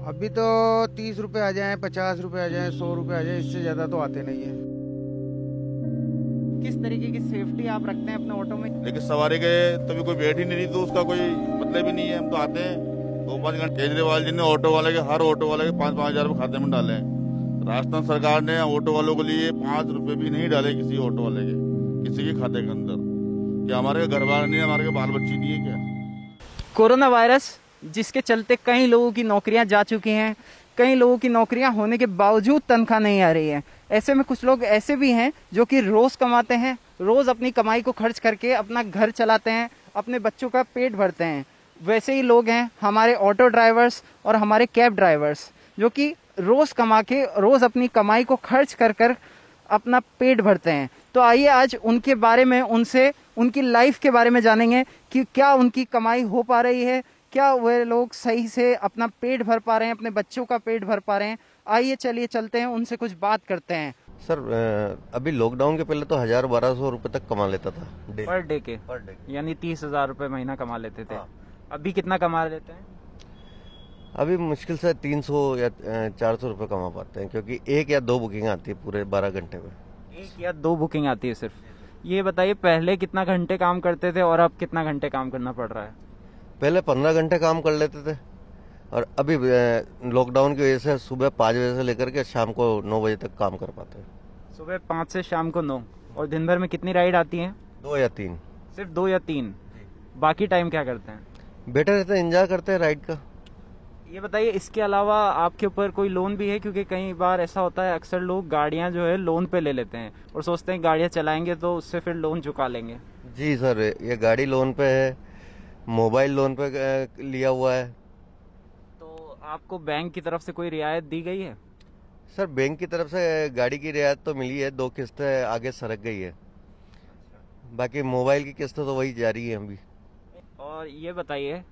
अभी तो 30 रुपए आ जाएं, 50 रुपए आ जाएं, 100 रुपए आ जाएं, इससे ज्यादा तो आते नहीं है। किस तरीके की सेफ्टी आप रखते हैं अपने ऑटो में? लेकिन सवारी के तभी कोई बैठ ही नहीं रही तो उसका कोई मतलब ही नहीं है। हम तो आते हैं 2-5 घंटे। केजरीवाल जी ने ऑटो वाले के, हर ऑटो वाले के 5-5 हजार रुपए खाते में डाले हैं। राजस्थान सरकार ने ऑटो वालों के लिए 5 रुपए भी नहीं डाले किसी ऑटो वाले के, किसी के खाते के अंदर। क्या हमारे घर वाले नहीं है, हमारे बाल बच्ची नहीं है क्या? कोरोना वायरस जिसके चलते कई लोगों की नौकरियां जा चुकी हैं, कई लोगों की नौकरियां होने के बावजूद तनख्वाह नहीं आ रही है। ऐसे में कुछ लोग ऐसे भी हैं जो कि रोज कमाते हैं, रोज अपनी कमाई को खर्च करके अपना घर चलाते हैं, अपने बच्चों का पेट भरते हैं। वैसे ही लोग हैं हमारे ऑटो ड्राइवर्स और हमारे कैब ड्राइवर्स, जो कि रोज कमा के रोज अपनी कमाई को खर्च कर कर अपना पेट भरते हैं। तो आइए आज उनके बारे में, उनसे उनकी लाइफ के बारे में जानेंगे कि क्या उनकी कमाई हो पा रही है, क्या वे लोग सही से अपना पेट भर पा रहे हैं, अपने बच्चों का पेट भर पा रहे हैं। आइए चलिए चलते हैं, उनसे कुछ बात करते हैं। सर अभी लॉकडाउन के पहले तो 1000-1200 रुपए तक कमा लेता था पर डे के, यानी 30,000 रुपए महीना कमा लेते थे। अभी कितना कमा लेते हैं? अभी मुश्किल से 300 या 400 रुपए कमा पाते हैं, क्योंकि 1 या 2 बुकिंग आती है पूरे 12 घंटे में। 1 या 2 बुकिंग आती है सिर्फ। ये बताइए पहले कितना घंटे काम करते थे और अब कितना घंटे काम करना पड़ रहा है? पहले 15 घंटे काम कर लेते थे और अभी लॉकडाउन की वजह से सुबह 5 बजे से लेकर के शाम को 9 बजे तक काम कर पाते हैं। सुबह 5 से शाम को 9। और दिन भर में कितनी राइड आती हैं? 2 या 3। सिर्फ 2 या 3? बाकी टाइम क्या करते हैं? बेटर रहता है, एंजॉय करते हैं राइड का। ये बताइए इसके अलावा आपके ऊपर कोई लोन भी है? क्योंकि कई बार ऐसा होता है, अक्सर लोग गाड़ियां जो है लोन पे ले लेते हैं और सोचते हैं गाड़ियां चलाएंगे तो उससे फिर लोन चुका लेंगे। जी सर, ये गाड़ी लोन पे है, मोबाइल लोन पे लिया हुआ है। तो आपको बैंक की तरफ से कोई रियायत दी गई है? सर बैंक की तरफ से गाड़ी की रियायत तो मिली है, 2 किस्तें आगे सरक गई है। बाकी मोबाइल की किस्तें तो वही जारी है अभी। और ये बताइए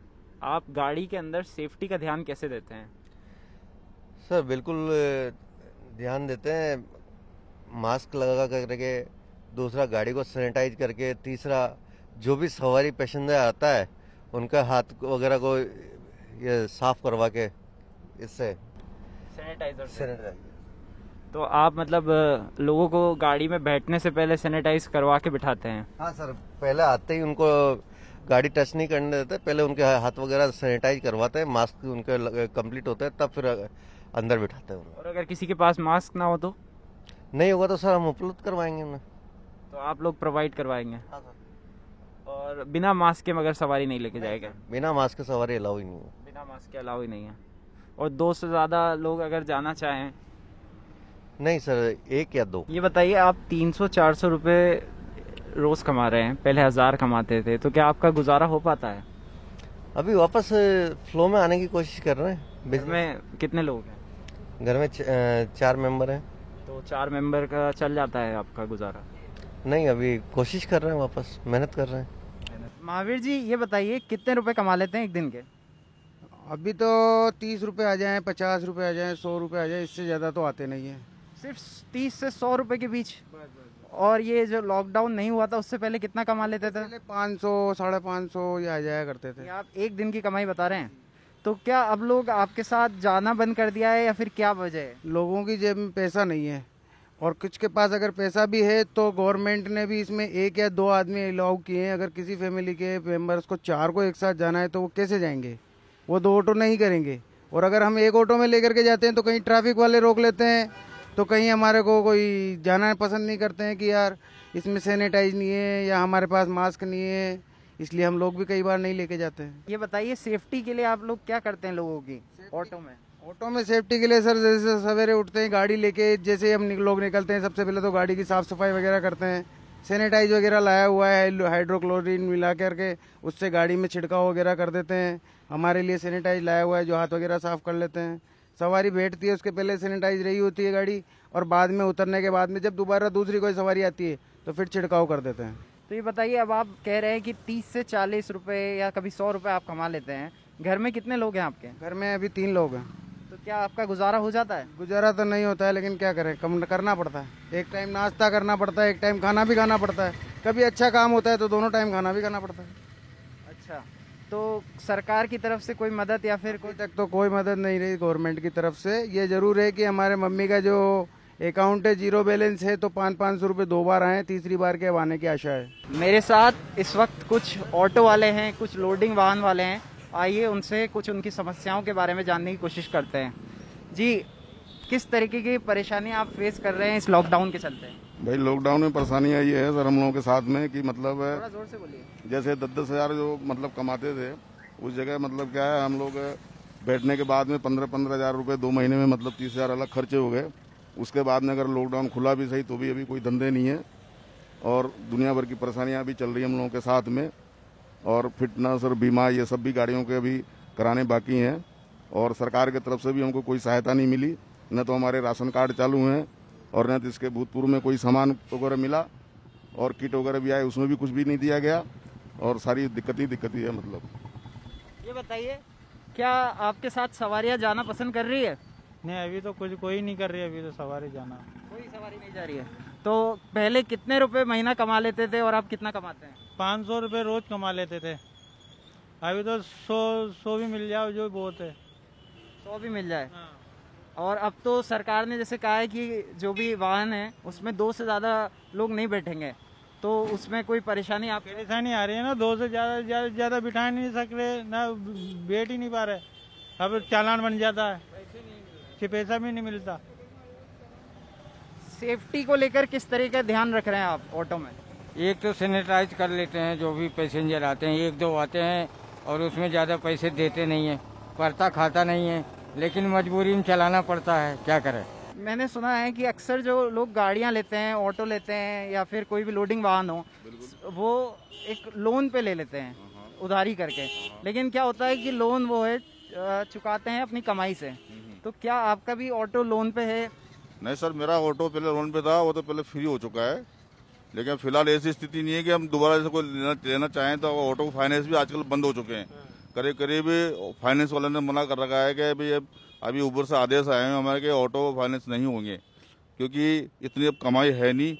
आप गाड़ी के अंदर सेफ्टी का ध्यान कैसे देते हैं? सर बिल्कुल ध्यान देते हैं, मास्क लगा करके, दूसरा गाड़ी को सैनिटाइज करके, तीसरा जो भी सवारी पैसेंजर आता है उनका हाथ वगैरह को ये साफ करवा के इससे सैनिटाइजर। तो आप मतलब लोगों को गाड़ी में बैठने से पहले सैनिटाइज करवा के बिठाते हैं? हाँ सर, पहले आते ही उनको गाड़ी टच नहीं करने देते, पहले उनके हाथ वगैरह सैनिटाइज करवाते हैं, मास्क उनके कंप्लीट होते हैं, तब फिर अंदर बिठाते हैं। और अगर किसी के पास मास्क ना हो तो? नहीं होगा तो सर हम उपलब्ध करवाएंगे उन्हें। तो आप लोग प्रोवाइड करवाएंगे? हाँ सर। और बिना मास्क के मगर सवारी नहीं लेके जाएगा? बिना मास्क के सवारी अलाउ ही नहीं है। बिना मास्क के अलाउ ही नहीं है। और 2 से ज्यादा लोग अगर जाना चाहें? नहीं सर, 1 या 2। ये बताइए आप 300-400 रुपए रोज कमा रहे हैं, पहले 1000 कमाते थे, तो क्या आपका गुजारा हो पाता है? अभी वापस फ्लो में आने की कोशिश कर रहे हैं। घर में कितने लोग हैं? घर में 4 मेंबर हैं। तो 4 मेंबर का चल जाता है आपका गुजारा? नहीं, अभी कोशिश कर रहे हैं, वापस मेहनत कर रहे हैं। महावीर जी ये बताइए कितने रुपए कमा लेते हैं एक दिन के? अभी तो 30 रुपए आ जाएं, 50 रुपए आ जाएं, 100 रुपए आ जाएं, इससे ज्यादा तो आते नहीं है। सिर्फ 30 से 100 रुपए के बीच? और ये जो लॉकडाउन नहीं हुआ था उससे पहले कितना कमा लेते थे? पहले 500, 550 ये आ जाया करते थे। ये आप एक दिन की कमाई बता रहे हैं, तो क्या अब लोग आपके साथ जाना बंद कर दिया है या फिर क्या वजह है? लोगों की जेब में पैसा नहीं है, और कुछ के पास अगर पैसा भी है तो गवर्नमेंट ने भी इसमें 1 या 2 आदमी अलाउ किए हैं। अगर किसी फैमिली के मेंबर्स को 4 को एक साथ जाना है तो वो कैसे जाएंगे? वो 2 ऑटो नहीं करेंगे। और अगर हम 1 ऑटो में लेकर के जाते हैं तो कहीं ट्रैफिक वाले रोक लेते हैं, तो कहीं हमारे को कोई जाना पसंद नहीं करते हैं कि यार इसमें सैनिटाइज नहीं है या हमारे पास मास्क नहीं है, इसलिए हम लोग भी कई बार नहीं लेके जाते हैं। ये बताइए सेफ्टी के लिए आप लोग क्या करते हैं लोगों की ऑटो में? ऑटो में सेफ्टी के लिए सर, जैसे सवेरे उठते हैं गाड़ी लेके, जैसे हम लोग निकलते हैं सबसे पहले तो गाड़ी की साफ सफाई वगैरह करते हैं। सैनिटाइज वगैरह लाया हुआ है, हाइड्रोक्लोरिन मिला करके उससे गाड़ी में छिड़काव वगैरह कर देते हैं। हमारे लिए सैनिटाइज लाया हुआ है, जो हाथ वगैरह साफ कर लेते हैं। सवारी बैठती है उसके पहले सैनिटाइज रही होती है गाड़ी, और बाद में उतरने के बाद में जब दोबारा दूसरी कोई सवारी आती है तो फिर छिड़काव कर देते हैं। तो ये बताइए अब आप कह रहे हैं कि 30 से 40 रुपए या कभी 100 रुपए आप कमा लेते हैं, घर में कितने लोग हैं आपके? घर में अभी 3 लोग हैं। तो क्या आपका गुजारा हो जाता है? गुजारा तो नहीं होता है, लेकिन क्या करें, कम करना पड़ता है। एक टाइम नाश्ता करना पड़ता है, एक टाइम खाना भी खाना पड़ता है। कभी अच्छा काम होता है तो दोनों टाइम खाना भी खाना पड़ता है। अच्छा, तो सरकार की तरफ से कोई मदद या फिर अभी तक तो कोई मदद नहीं रही गवर्नमेंट की तरफ से। ये जरूर है कि हमारे मम्मी का जो अकाउंट है जीरो बैलेंस है, तो 500-500 रुपये 2 बार आए, तीसरी बार के अब आने की आशा है। मेरे साथ इस वक्त कुछ ऑटो वाले हैं, कुछ लोडिंग वाहन वाले हैं। आइए उनसे कुछ उनकी समस्याओं के बारे में जानने की कोशिश करते हैं। जी, किस तरीके की परेशानी आप फेस कर रहे हैं इस लॉकडाउन के चलते? भाई लॉकडाउन में परेशानियाँ ये है सर हम लोगों के साथ में कि मतलब थोड़ा जोर से बोलिए। जैसे 10-10 हज़ार जो मतलब कमाते थे, उस जगह मतलब क्या है, हम लोग बैठने के बाद में 15-15 हज़ार रुपये 2 महीने में मतलब 30 हज़ार अलग खर्चे हो गए। उसके बाद में अगर लॉकडाउन खुला भी सही तो भी अभी कोई धंधे नहीं है और दुनिया भर की परेशानियाँ भी चल रही हैं हम लोगों के साथ में। और फिटनेस और बीमा ये सब भी गाड़ियों के अभी कराने बाकी हैं और सरकार की तरफ से भी हमको कोई सहायता नहीं मिली। न तो हमारे राशन कार्ड चालू हैं और न तो इसके भूतपूर्व में कोई सामान वगैरह मिला और किट वगैरह भी आए, उसमें भी कुछ भी नहीं दिया गया और सारी दिक्कत ही है। मतलब ये बताइए, क्या आपके साथ सवारियां जाना पसंद कर रही है? नहीं, अभी तो कुछ कोई नहीं कर रही है, अभी तो सवारी जाना। कोई सवारी नहीं जा रही है। तो पहले कितने रुपए महीना कमा लेते थे और आप कितना कमाते हैं? 500 रुपये रोज कमा लेते थे, अभी तो 100 भी मिल जाए जो बहुत है। 100 भी मिल जाए। और अब तो सरकार ने जैसे कहा है कि जो भी वाहन है उसमें 2 से ज़्यादा लोग नहीं बैठेंगे, तो उसमें कोई परेशानी आप? परेशानी आ रही है ना, 2 से ज़्यादा बिठा नहीं सक रहे ना, बैठ ही नहीं पा रहे। अब चालान बन जाता है, पैसा भी नहीं मिलता। सेफ्टी को लेकर किस तरह का ध्यान रख रहे हैं आप ऑटो में? एक तो सैनिटाइज कर लेते हैं, जो भी पैसेंजर आते हैं 1-2 आते हैं और उसमें ज़्यादा पैसे देते नहीं हैं, पड़ता खाता नहीं है, लेकिन मजबूरी में चलाना पड़ता है, क्या करें। मैंने सुना है कि अक्सर जो लोग गाड़ियां लेते हैं, ऑटो लेते हैं या फिर कोई भी लोडिंग वाहन हो, वो एक लोन पे ले लेते हैं उधारी करके। लेकिन क्या होता है कि लोन वो है चुकाते हैं अपनी कमाई से। तो क्या आपका भी ऑटो लोन पे है? नहीं सर, मेरा ऑटो पहले लोन पे था, वो तो पहले फ्री हो चुका है। लेकिन फिलहाल ऐसी स्थिति नहीं है कि हम दोबारा से कोई लेना चाहें, तो ऑटो फाइनेंस भी आजकल बंद हो चुके हैं। करीब करीब फाइनेंस वाले ने मना कर रखा है कि भाई अभी ऊपर से आदेश आए हैं हमारे के ऑटो फाइनेंस नहीं होंगे, क्योंकि इतनी अब कमाई है नहीं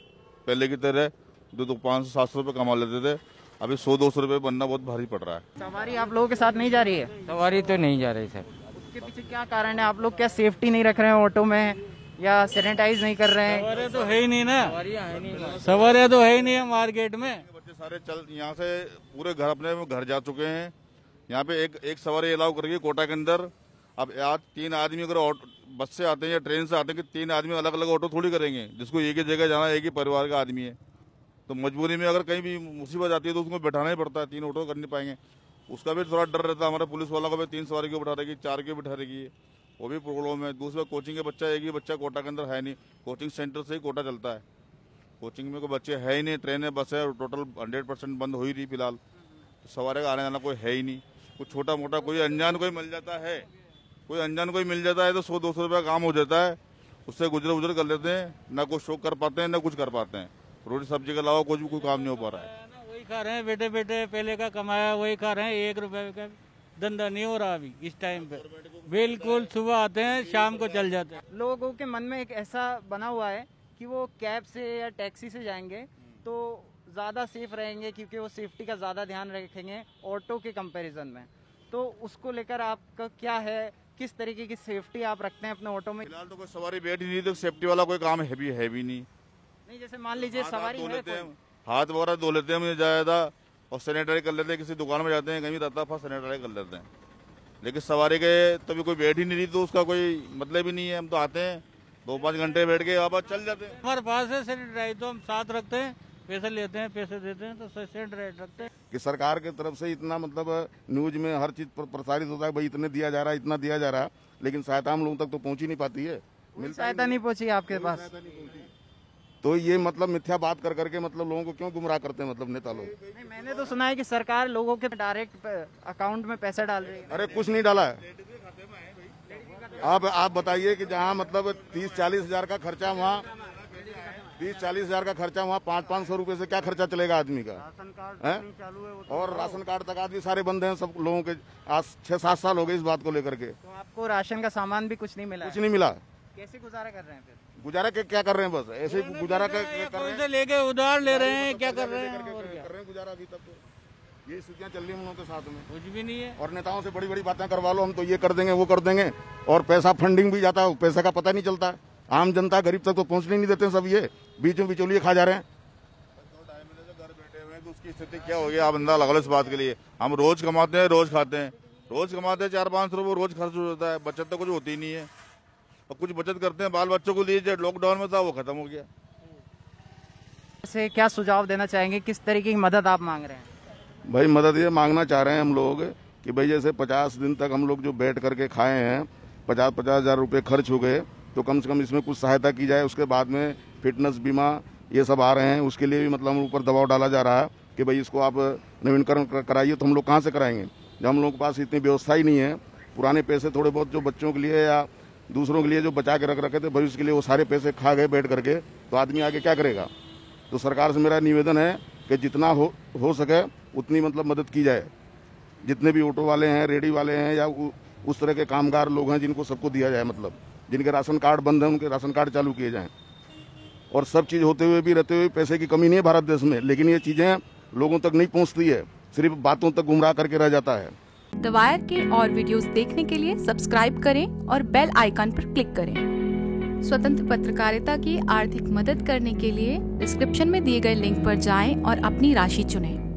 पहले की तरह। 500-700 रुपये कमा लेते थे, अभी 100-200 रुपये बनना बहुत भारी पड़ रहा है। सवारी आप लोगों के साथ नहीं जा रही है? सवारी तो नहीं जा रही सर। उसके पीछे क्या कारण है? आप लोग क्या सेफ्टी नहीं रख रहे हैं ऑटो में या सैनिटाइज नहीं कर रहे हैं? सवारियाँ तो है ही नहीं ना, सवारियाँ तो है ही नहीं है मार्केट में। बच्चे सारे चल यहाँ से पूरे घर अपने घर जा चुके हैं। यहाँ पे एक सवारी अलाउ करेगी कोटा के अंदर। अब आज 3 आदमी अगर बस से आते हैं या ट्रेन से आते हैं कि 3 आदमी अलग अलग ऑटो थोड़ी करेंगे, जिसको एक ही जगह जाना, एक ही परिवार का आदमी है। तो मजबूरी में अगर कहीं भी मुसीबत आती है तो उसको बैठाना ही पड़ता है, 3 ऑटो कर नहीं पाएंगे। उसका भी थोड़ा डर रहता है हमारे पुलिस वालों को भी, 3 सवारी क्यों बैठा रहेगी, 4 क्यों बैठा रहेगी, वो भी प्रॉब्लम है। दूसरा कोचिंग के बच्चा, एक ही बच्चा कोटा के अंदर है नहीं, कोचिंग सेंटर से ही कोटा चलता है। कोचिंग में कोई बच्चे है ही नहीं, ट्रेन है, बस है, टोटल 100% बंद हो ही रही फिलहाल। तो सवारी का आने जाना कोई है ही नहीं। कुछ छोटा मोटा कोई अनजान कोई मिल जाता है, कोई अनजान कोई मिल जाता है तो 100-200 रुपये काम हो जाता है, उससे गुजर कर लेते हैं। ना कुछ शौक कर पाते हैं ना कुछ कर पाते हैं। रोटी सब्जी के अलावा कुछ भी कोई काम नहीं हो पा रहा है। वही खा रहे हैं बेटे बेटे, पहले का कमाया वही खा रहे हैं। 1 रुपए का धंधा नहीं हो रहा अभी इस टाइम पे। बिल्कुल सुबह आते हैं, शाम को चल जाते हैं। लोगों के मन में एक ऐसा बना हुआ है कि वो कैब से या टैक्सी से जाएंगे तो ज़्यादा सेफ रहेंगे, क्योंकि वो सेफ्टी का ज़्यादा ध्यान रखेंगे ऑटो के कंपैरिजन में। तो उसको लेकर आपका क्या है, किस तरीके की सेफ्टी आप रखते हैं अपने ऑटो में? फिलहाल तो कोई सवारी बैठी नहीं, तो सेफ्टी वाला कोई काम है भी नहीं। जैसे मान लीजिए सवारी है कोई, हाथ वगैरह धो लेते हैं मुझे ज़्यादा, और सैनिटाइज कर लेते हैं। किसी दुकान में जाते हैं, कहीं रहता फा सैनिटाइज कर लेते हैं। लेकिन सवारी के तभी कोई बैठ ही नहीं रही, तो उसका कोई मतलब ही नहीं है। हम तो आते हैं 2-5 घंटे बैठ के वापस चल जाते हैं। हमारे पास है सैनिटाइज, तो हम साथ रखते हैं, पैसे लेते हैं, पैसे देते हैं, तो सैनिटाइज रखते हैं। कि सरकार की तरफ से इतना मतलब न्यूज में हर चीज पर प्रसारित होता है, भाई इतने दिया जा रहा है, इतना दिया जा रहा है, लेकिन सहायता हम लोगों तक तो पहुंच ही नहीं पाती है। सहायता नहीं पहुंची आपके पास? तो ये मतलब मिथ्या बात कर करके मतलब लोगों को क्यों गुमराह करते हैं मतलब नेता लोग। नहीं, मैंने तो सुना है कि सरकार लोगों के डायरेक्ट अकाउंट में पैसा डाल रही है। अरे कुछ नहीं डाला है। आप बताइए कि जहाँ मतलब 30-40 हजार का खर्चा, वहाँ 30-40 हजार का खर्चा, वहाँ 500-500 रुपए से क्या खर्चा चलेगा आदमी का? और राशन कार्ड तक आदमी सारे बंद हैं सब लोगों के। आज 6-7 साल हो गए इस बात को लेकर के। तो आपको राशन का सामान भी कुछ नहीं मिला? कुछ नहीं मिला। कैसे गुजारा कर रहे हैं फिर? गुजारा क्या कर रहे हैं, बस ऐसे ही गुजारा कर रहे हैं। लेके उधार ले रहे हैं, क्या कर रहे हैं गुजारा अभी तक। ये स्थितियाँ चल रही हैं उन लोगों के साथ में। कुछ भी नहीं है। और नेताओं से बड़ी बड़ी बातें करवा लो, हम तो ये कर देंगे वो कर देंगे, और पैसा फंडिंग भी जाता है, पैसे का पता नहीं चलता। आम जनता गरीब तक तो पहुंचने नहीं देते सब, ये बीच में बिचौलिए खा जा रहे हैं। घर बैठे हुए हैं तो उसकी स्थिति क्या होगी आप अंदाजा लगा लो। इस बात के लिए हम रोज कमाते हैं, रोज खाते हैं, रोज कमाते हैं 400-500 रुपये रोज खर्च हो जाता है, बचत तो कुछ होती नहीं है। और कुछ बचत करते हैं बाल बच्चों को लिए, जो लॉकडाउन में था वो खत्म हो गया। से क्या सुझाव देना चाहेंगे, किस तरीके की मदद आप मांग रहे हैं? भाई मदद ये मांगना चाह रहे हैं हम लोग कि भाई जैसे 50 दिन तक हम लोग जो बैठ करके खाए हैं, 50-50 हज़ार रुपये खर्च हो गए, तो कम से कम इसमें कुछ सहायता की जाए। उसके बाद में फिटनेस बीमा ये सब आ रहे हैं, उसके लिए भी मतलब हम ऊपर दबाव डाला जा रहा है कि भाई इसको आप नवीनीकरण कराइए। तो हम लोग कहाँ से कराएंगे जब हम लोगों के पास इतनी व्यवस्था ही नहीं है। पुराने पैसे थोड़े बहुत जो बच्चों के लिए या दूसरों के लिए जो बचा के रख रखे थे भविष्य के लिए, वो सारे पैसे खा गए बैठ करके, तो आदमी आगे क्या करेगा। तो सरकार से मेरा निवेदन है कि जितना हो सके उतनी मतलब मदद की जाए। जितने भी ऑटो वाले हैं, रेडी वाले हैं, या उस तरह के कामगार लोग हैं जिनको सबको दिया जाए, मतलब जिनके राशन कार्ड बंद हैं उनके राशन कार्ड चालू किए जाएं। और सब चीज़ होते हुए भी रहते हुए पैसे की कमी नहीं है भारत देश में, लेकिन ये चीज़ें लोगों तक नहीं पहुंचती है, सिर्फ बातों तक गुमराह करके रह जाता है। द वायर के और वीडियोस देखने के लिए सब्सक्राइब करें और बेल आइकन पर क्लिक करें। स्वतंत्र पत्रकारिता की आर्थिक मदद करने के लिए डिस्क्रिप्शन में दिए गए लिंक पर जाएं और अपनी राशि चुनें।